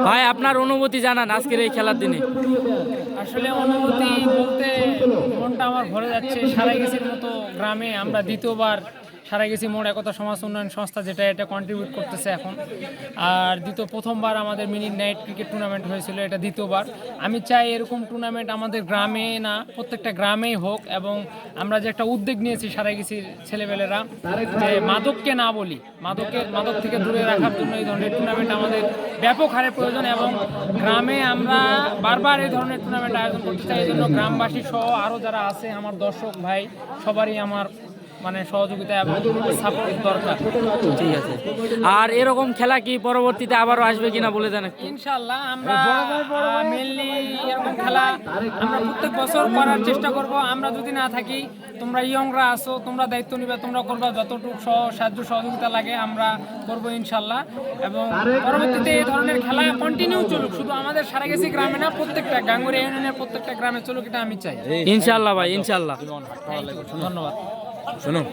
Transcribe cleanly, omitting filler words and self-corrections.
ভাই আপনার অনুভূতি জানান আজকের এই খেলার দিনে। আসলে অনুভূতি বলতে মনটা আমার ভরে যাচ্ছে। সারাইগাছির মতো গ্রামে আমরা দ্বিতীয়বার সারাইগাছি মোড় একতা সমাজ উন্নয়ন সংস্থা যেটা এটা কন্ট্রিবিউট করতেছে এখন। আর প্রথমবার আমাদের মিনি নাইট ক্রিকেট টুর্নামেন্ট হয়েছিল, এটা দ্বিতীয়বার। আমি চাই এরকম টুর্নামেন্ট আমাদের গ্রামে না প্রত্যেকটা গ্রামেই হোক, এবং আমরা যে একটা উদ্যোগ নিয়েছি সারাইগাছির ছেলেবেলেরা যে মাদককে না বলি, মাদক থেকে দূরে রাখার জন্য এই ধরনের টুর্নামেন্ট আমাদের ব্যাপক হারে প্রয়োজন, এবং গ্রামে আমরা বারবার এই ধরনের টুর্নামেন্ট আয়োজন করতে চাই। এই জন্য গ্রামবাসী সহ আরও যারা আছে আমার দর্শক ভাই সবারই আমার সহযোগিতা এবং সাপোর্ট দরকার। ঠিক আছে, আর এরকম খেলা কি পরবর্তীতে আবারও আসবে কিনা বলে দেন। ইনশাআল্লাহ আমরা মেনলি এরকম খেলা আমরা প্রত্যেক বছর করার চেষ্টা করব। আমরা যদি না থাকি, তোমরা ইয়ংরা আসো, তোমরা দায়িত্ব নিবে, তোমরা করবা, যতটুকু সাহায্য সহযোগিতা লাগে আমরা করব ইনশাআল্লাহ। এবং পরবর্তীতে এই ধরনের খেলা কন্টিনিউ চলুক, শুধু আমাদের সারাইগাছি গ্রামে না, প্রত্যেকটা গাঙ্গুড়িয়া ইউনিয়নের প্রত্যেকটা গ্রামে চলুক, এটা আমি চাই। ইনশাআল্লাহ ভাই, ইনশাআল্লাহ। ধন্যবাদ। শুনুন।